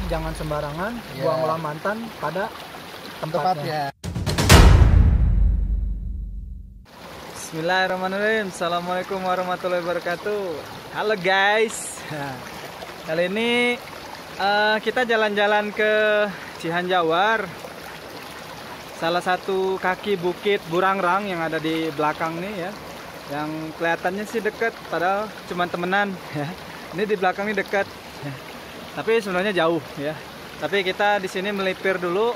jangan sembarangan, buanglah mantan pada tempatnya. Bismillahirrahmanirrahim. Assalamualaikum warahmatullahi wabarakatuh. Halo guys. Kali ini kita jalan-jalan ke Cihanjawar, salah satu kaki bukit Burangrang yang ada di belakang nih ya. Yang kelihatannya sih dekat, padahal cuma temenan ya. Ini di belakang ini dekat, tapi sebenarnya jauh ya. Tapi kita di sini melipir dulu,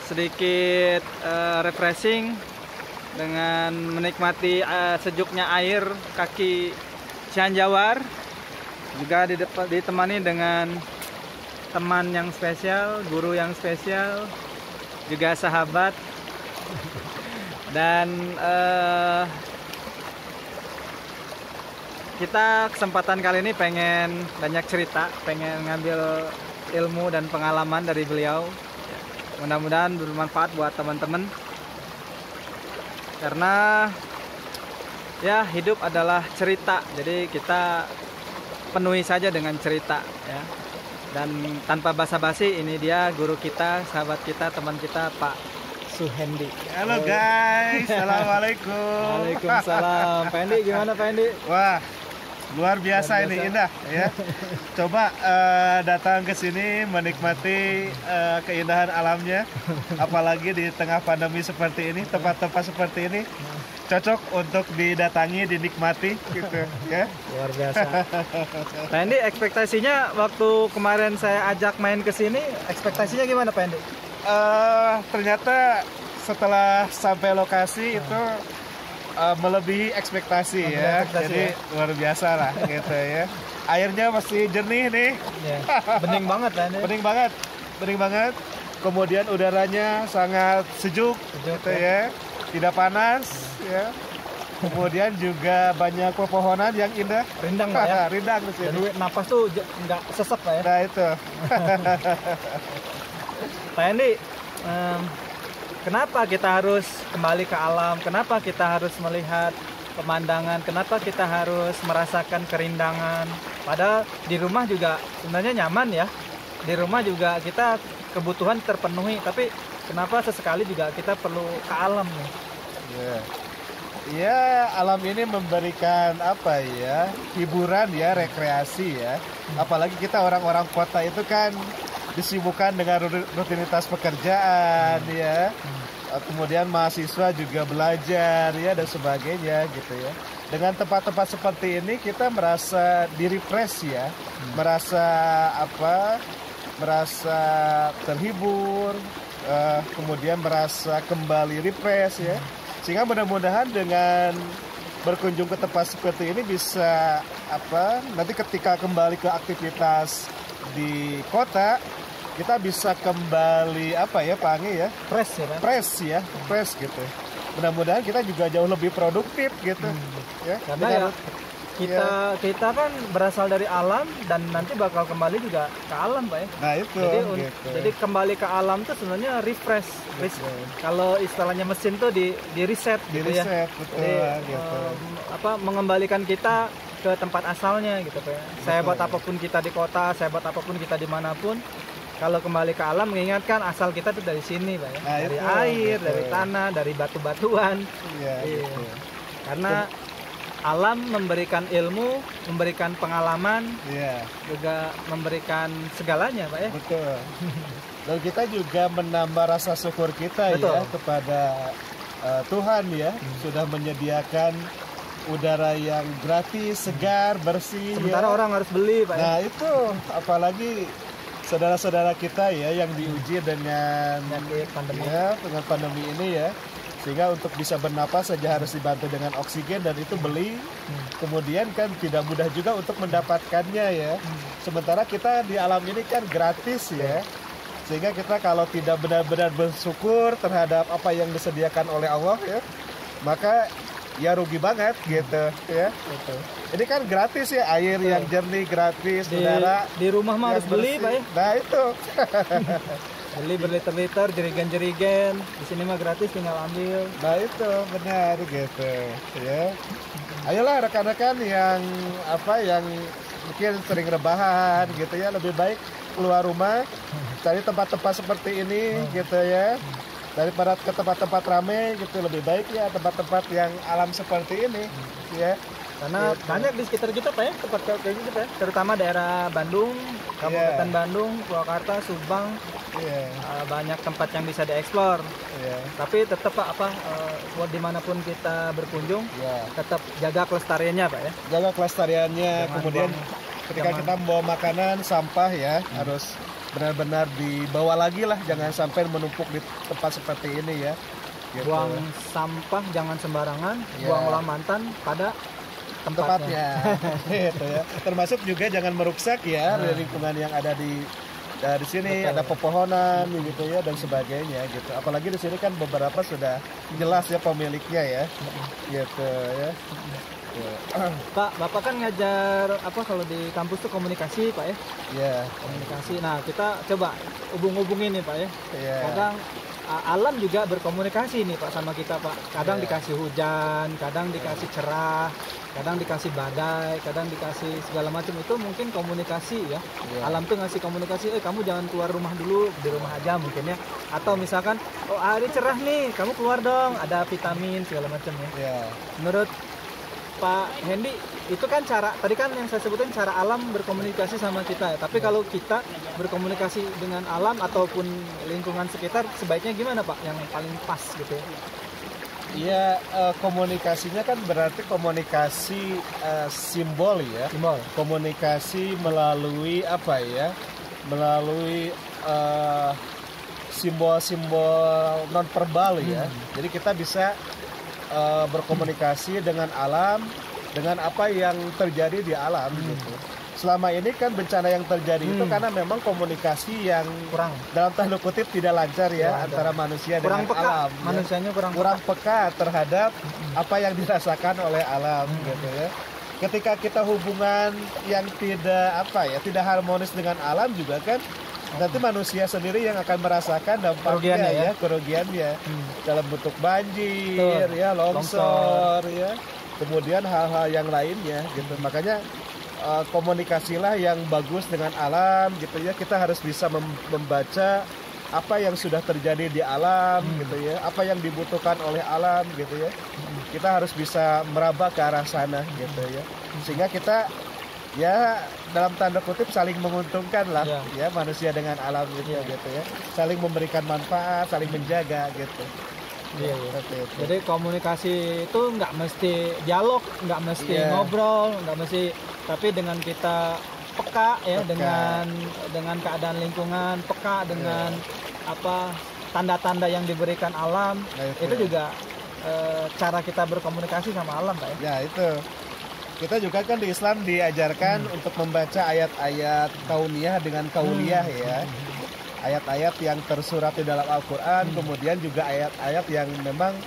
sedikit refreshing dengan menikmati sejuknya air kaki Cihanjawar. Juga ditemani dengan teman yang spesial, guru yang spesial, juga sahabat. Dan kita kesempatan kali ini pengen banyak cerita, pengen ngambil ilmu dan pengalaman dari beliau. Mudah-mudahan bermanfaat buat teman-teman. Karena ya hidup adalah cerita, jadi kita penuhi saja dengan cerita ya. Dan tanpa basa-basi, ini dia guru kita, sahabat kita, teman kita, Pak Suhendi. Halo guys, assalamualaikum. Waalaikumsalam. Pak Hendi, gimana Pak Hendi? Wah, luar biasa ini, indah ya. Coba datang ke sini menikmati keindahan alamnya, apalagi di tengah pandemi seperti ini, tempat-tempat seperti ini cocok untuk didatangi, dinikmati gitu ya. Luar biasa. Pak Hendi, ekspektasinya waktu kemarin saya ajak main ke sini, ekspektasinya gimana Pak Hendi? Ternyata setelah sampai lokasi itu melebihi ekspektasi ya. Jadi luar biasa lah gitu ya. Airnya masih jernih nih. Ya, bening banget kan? Bening banget. Kemudian udaranya sangat sejuk gitu ya. Tidak panas ya. Kemudian juga banyak pepohonan yang indah. Rindang Pak ya? Rindang di sini. Jadi napas tuh nggak sesek Pak ya? Nah itu. Pak Hendi, kenapa kita harus kembali ke alam? Kenapa kita harus melihat pemandangan? Kenapa kita harus merasakan kerindangan? Padahal di rumah juga sebenarnya nyaman ya. Di rumah juga kita kebutuhan terpenuhi. Tapi kenapa sesekali juga kita perlu ke alam nih? Ya, alam ini memberikan apa ya? Hiburan ya, rekreasi ya. Apalagi kita orang-orang kota itu kan disibukkan dengan rutinitas pekerjaan ya. Kemudian mahasiswa juga belajar ya dan sebagainya gitu ya. Dengan tempat-tempat seperti ini kita merasa di-refresh ya. Merasa terhibur, kemudian merasa kembali refresh ya. Sehingga mudah-mudahan dengan berkunjung ke tempat seperti ini bisa nanti ketika kembali ke aktivitas di kota kita bisa kembali Pak Anggi ya, fresh gitu. Mudah-mudahan kita juga jauh lebih produktif gitu ya. Karena kita kan berasal dari alam dan nanti bakal kembali juga ke alam Pak ya. Nah itu jadi kembali ke alam tuh sebenarnya refresh. Kalau istilahnya mesin tuh di reset gitu ya. Betul, jadi, gitu. Mengembalikan kita ke tempat asalnya gitu Pak ya. Sehebat apapun kita di kota, sehebat apapun kita dimanapun, kalau kembali ke alam mengingatkan asal kita tuh dari sini Pak ya. Nah, dari itu, air, gitu. dari tanah, dari batu-batuan. Iya. Gitu. Karena alam memberikan ilmu, memberikan pengalaman, juga memberikan segalanya Pak ya. Betul. Dan kita juga menambah rasa syukur kita ya kepada Tuhan ya, sudah menyediakan udara yang gratis, segar, bersih. Sementara orang harus beli Pak ya. Nah itu apalagi saudara-saudara kita ya yang diuji dengan pandemi. Ya, dengan pandemi ini ya. Sehingga untuk bisa bernapas saja harus dibantu dengan oksigen dan itu beli. Kemudian kan tidak mudah juga untuk mendapatkannya ya. Sementara kita di alam ini kan gratis ya. Sehingga kita kalau tidak benar-benar bersyukur terhadap apa yang disediakan oleh Allah ya, maka ya rugi banget gitu ya. Ini kan gratis ya, air yang jernih gratis, udara. Di rumah mah harus beli Pak ya. Nah itu. Beli berliter-liter, jerigen-jerigen. Di sini mah gratis, tinggal ambil. Nah itu benar gitu ya. Ayolah rekan-rekan yang mungkin sering rebahan gitu ya, lebih baik keluar rumah, cari tempat-tempat seperti ini gitu ya. Daripada ke tempat-tempat ramai gitu, lebih baik ya tempat-tempat yang alam seperti ini ya. Karena Gitu. banyak di sekitar kita Pak ya, tempat kayak gitu Pak ya. Terutama daerah Bandung, Kabupaten Bandung, Purwakarta, Subang. Iya. Banyak tempat yang bisa dieksplor. Iya. Tapi tetap Pak buat dimanapun kita berkunjung, tetap jaga kelestariannya Pak ya. Jaga kelestariannya. Jangan Kemudian ketika jangan- kita membawa makanan, sampah ya harus benar-benar dibawa lagi lah, jangan sampai menumpuk di tempat seperti ini ya. Gitu. Buang sampah jangan sembarangan, Ya. buanglah mantan pada tempatnya. Gitu ya. Termasuk juga jangan merusak ya lingkungan yang ada di sini. Betul. Ada pepohonan gitu ya dan sebagainya gitu. Apalagi di sini kan beberapa sudah jelas ya pemiliknya ya. Gitu ya. Pak, Bapak kan ngajar kalau di kampus tuh komunikasi Pak ya. Ya. Komunikasi. Nah, kita coba hubung-hubungin nih Pak ya. Ya. Kadang alam juga berkomunikasi nih Pak sama kita Pak. Kadang Iya. dikasih hujan, kadang dikasih cerah, kadang dikasih badai, kadang dikasih segala macam, itu mungkin komunikasi ya. Iya. Alam tuh ngasih komunikasi, kamu jangan keluar rumah dulu, di rumah aja mungkin ya. Atau misalkan, oh hari cerah nih, kamu keluar dong, ada vitamin segala macam ya. Ya. Menurut Pak Hendy, itu kan cara, tadi kan yang saya sebutin cara alam berkomunikasi sama kita ya. Tapi kalau kita berkomunikasi dengan alam ataupun lingkungan sekitar, sebaiknya gimana Pak yang paling pas gitu ya? Iya, komunikasinya kan berarti komunikasi simbol ya. Simbol. Komunikasi melalui apa ya? Melalui simbol-simbol non verbal ya. Jadi kita bisa berkomunikasi dengan alam, dengan apa yang terjadi di alam gitu. Selama ini kan bencana yang terjadi itu karena memang komunikasi yang Kurang. dalam tanda kutip tidak lancar ya Tidak antara manusia Kurang dengan peka, alam. Ya. manusianya kurang Peka terhadap apa yang dirasakan oleh alam gitu ya. Ketika kita hubungan yang tidak harmonis dengan alam juga kan nanti manusia sendiri yang akan merasakan dampaknya kerugiannya dalam bentuk banjir, Betul. ya longsor, ya kemudian hal-hal yang lainnya gitu. Makanya komunikasilah yang bagus dengan alam gitu ya. Kita harus bisa membaca apa yang sudah terjadi di alam gitu ya, apa yang dibutuhkan oleh alam gitu ya. Kita harus bisa meraba ke arah sana gitu ya, sehingga kita ya dalam tanda kutip saling menguntungkan lah ya manusia dengan alam gitu ya, saling memberikan manfaat, saling menjaga gitu. Iya. Jadi komunikasi itu nggak mesti dialog, nggak mesti ngobrol, nggak mesti, tapi dengan kita peka ya dengan keadaan lingkungan, peka dengan tanda-tanda yang diberikan alam, itu juga cara kita berkomunikasi sama alam Pak ya. Ya itu. Kita juga kan di Islam diajarkan untuk membaca ayat-ayat kauniyah dengan kauliyah ya. Ayat-ayat yang tersurat di dalam Al-Quran, kemudian juga ayat-ayat yang memang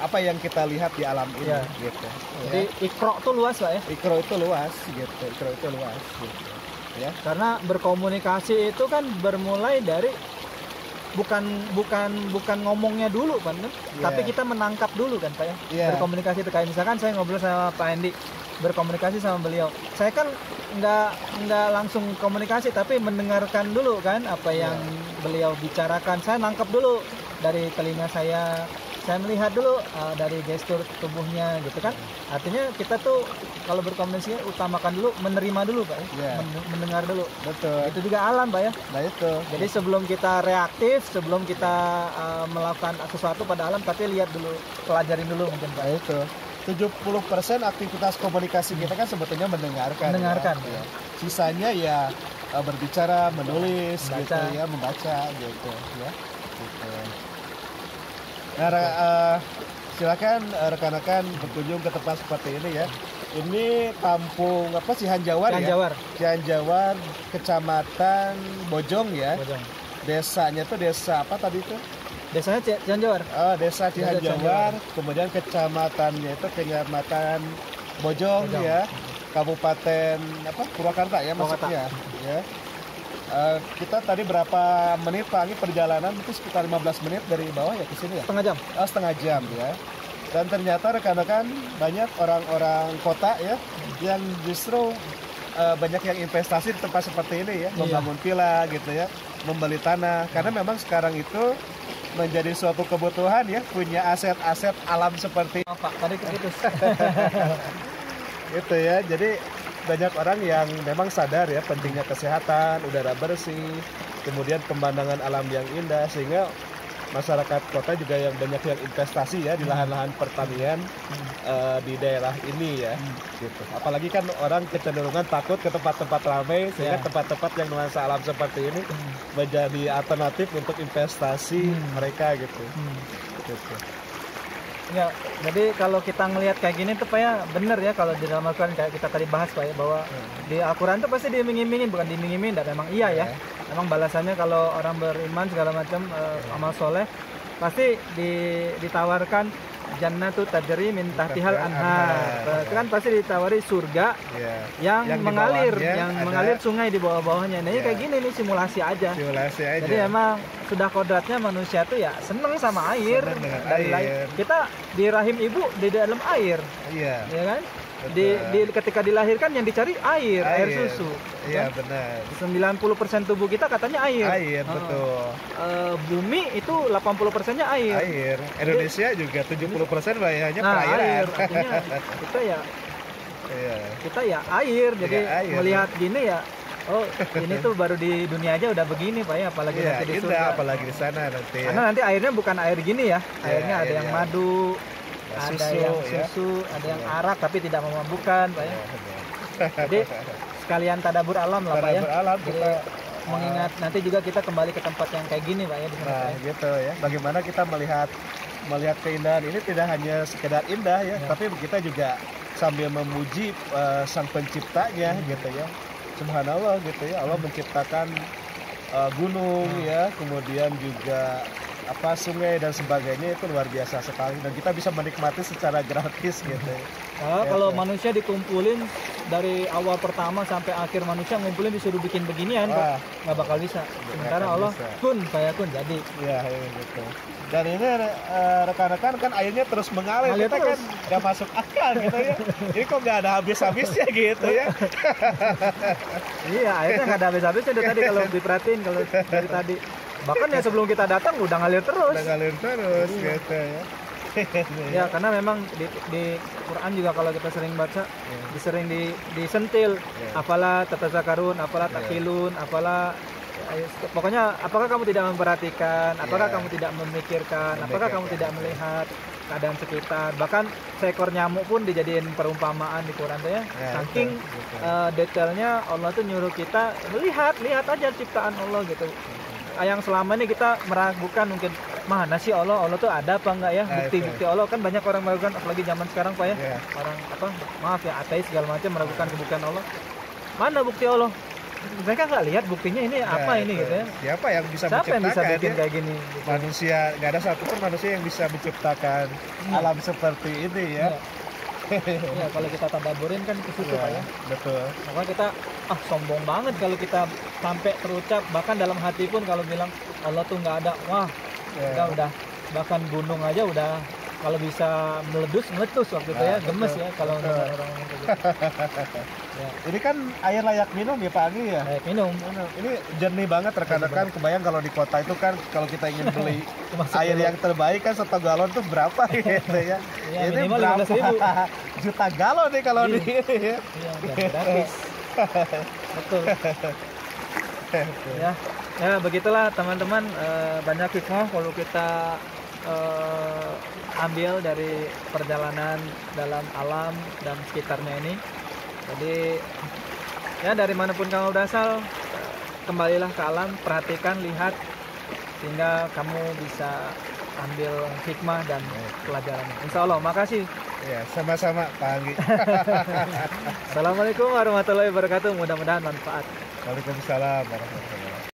apa yang kita lihat di alam ini gitu. Jadi Iqra tuh luas Pak ya. Iqra itu luas gitu. Iqra itu luas gitu. Ya. Karena berkomunikasi itu kan bermulai dari bukan ngomongnya dulu kan, tapi kita menangkap dulu kan Pak ya. Berkomunikasi itu kayak misalkan saya ngobrol sama Pak Hendy, berkomunikasi sama beliau, saya kan nggak langsung komunikasi tapi mendengarkan dulu kan apa yang beliau bicarakan, saya nangkap dulu dari telinga saya melihat dulu dari gestur tubuhnya gitu kan. Artinya kita tuh kalau berkomunikasi utamakan dulu menerima dulu Pak ya. Mendengar dulu. Betul. Itu juga alam Pak ya. Nah itu. Jadi sebelum kita reaktif, sebelum kita melakukan sesuatu pada alam, tapi lihat dulu, pelajarin dulu mungkin Pak. Nah itu. 70% aktivitas komunikasi kita kan sebetulnya mendengarkan. Ya. Sisanya ya berbicara, menulis, gitu ya, membaca gitu ya. Gitu. Nah, silakan rekan-rekan berkunjung ke tempat seperti ini ya. Ini kampung Cihanjawar ya. Cihanjawar, Kecamatan Bojong ya. Bojong. Desanya tuh desa apa tadi itu? Desanya Cihanjawar. Oh, desa Cihanjawar. Kemudian kecamatannya itu Kecamatan Bojong ya. Kabupaten Purwakarta ya maksudnya. Ya. Kita tadi berapa menit Pak? Ini perjalanan itu sekitar 15 menit dari bawah ya ke sini ya? Setengah jam. Setengah jam ya. Dan ternyata rekan-rekan banyak orang-orang kota ya yang justru banyak yang investasi di tempat seperti ini ya, membangun villa gitu ya, membeli tanah. Karena memang sekarang itu menjadi suatu kebutuhan ya, punya aset-aset alam seperti Pak, tadi keputus. itu ya. Jadi banyak orang yang memang sadar ya pentingnya kesehatan, udara bersih, kemudian pemandangan alam yang indah, sehingga masyarakat kota juga yang banyak yang investasi ya di lahan-lahan pertanian di daerah ini ya, gitu. Apalagi kan orang kecenderungan takut ke tempat-tempat ramai, sehingga tempat-tempat yang nuansa alam seperti ini menjadi alternatif untuk investasi mereka gitu. Gitu. Ya, jadi kalau kita ngelihat kayak gini tuh Pak ya, bener ya kalau di dalam Al-Quran kayak kita tadi bahas Pak ya, bahwa di Al-Quran tuh pasti diiming-imingin, bukan diiming-imingin, dan memang iya ya. Memang balasannya kalau orang beriman segala macam amal soleh pasti ditawarkan jannatu tajri min tahtihal anhar. Kan pasti ditawari surga yang mengalir, mengalir sungai di bawah-bawahnya. Nah, ini kayak gini nih, simulasi aja. Jadi emang sudah kodratnya manusia tuh ya seneng sama air. Kita di rahim ibu di dalam air. Iya. Ya kan? Ketika dilahirkan yang dicari air susu. Iya, benar. 90% tubuh kita katanya air. Air, betul. Bumi itu 80%-nya air. Air. Indonesia juga 70% bayarnya perairan. Air. Artinya kita ya air. Jadi melihat gini ya, oh ini tuh baru di dunia aja udah begini Pak ya, apalagi nanti di surga. Apalagi di sana nanti. Karena nanti airnya bukan air gini ya. Airnya ada yang madu, ada yang susu, ada yang arak tapi tidak memabukkan Pak ya. Jadi sekalian tadabur alam lah Pak ya. Jadi mengingat nanti juga kita kembali ke tempat yang kayak gini Pak ya di sana. Nah, gitu ya. Bagaimana kita melihat keindahan ini tidak hanya sekedar indah ya, tapi kita juga sambil memuji sang penciptanya gitu ya. Subhanallah gitu ya. Allah menciptakan gunung ya, kemudian juga sungai dan sebagainya, itu luar biasa sekali, dan kita bisa menikmati secara gratis gitu. Kalau manusia dikumpulin dari awal pertama sampai akhir, manusia ngumpulin disuruh bikin beginian Pak, nggak bakal bisa. Sementara Allah kun jadi. Iya, gitu. Dan ini rekan-rekan kan airnya terus mengalir, kita kan nggak masuk akal gitu ya. Ini kok nggak ada habis-habisnya gitu ya. Iya, airnya nggak ada habis-habisnya dari tadi kalau diperhatiin, kalau dari tadi. Bahkan ya sebelum kita datang udah ngalir terus. Gitu ya. Ya karena memang di Quran juga kalau kita sering baca, sering disentil. Apalah tatazakarun, apalah takilun, apalah pokoknya apakah kamu tidak memperhatikan, apakah kamu tidak memikirkan, apakah kamu tidak melihat keadaan sekitar. Bahkan seekor nyamuk pun dijadiin perumpamaan di Quran ya. Saking detailnya Allah tuh nyuruh kita lihat aja ciptaan Allah gitu. Yang selama ini kita meragukan mungkin mana sih Allah tuh ada apa enggak ya, bukti-bukti Allah kan banyak orang meragukan, apalagi zaman sekarang Pak ya, orang maaf ya ateis segala macam meragukan kebuktian Allah. Mana bukti Allah? Mereka nggak lihat buktinya ini apa ini gitu ya. Siapa yang bisa bikin kayak gini? Gitu. Manusia, nggak ada satupun manusia yang bisa menciptakan alam seperti ini ya. Ya kalau kita tadaburin kan ke situ Pak ya. Betul. Makanya kita sombong banget kalau kita sampai terucap, bahkan dalam hati pun kalau bilang Allah tuh nggak ada, wah udah bahkan gunung aja udah kalau bisa meletus waktu itu ya, gemes ya kalau orang gitu. Ini kan air layak minum ya Pak Anggi ya? Layak minum. Ini jernih banget rekan-rekan. Kebayang kalau di kota itu kan kalau kita ingin beli air yang terbaik kan 1 galon tuh berapa gitu ya? Ini berapa juta galon nih kalau di ini ya? Gratis. Betul. Ya begitulah teman-teman, banyak hikmah kalau kita ambil dari perjalanan dalam alam dan sekitarnya ini. Jadi ya dari manapun kamu berasal, kembalilah ke alam, perhatikan, lihat, sehingga kamu bisa ambil hikmah dan pelajaran. Insya Allah, makasih. Ya, sama-sama Pak Anggi. Assalamualaikum warahmatullahi wabarakatuh. Mudah-mudahan manfaat. Waalaikumsalam warahmatullahi wabarakatuh.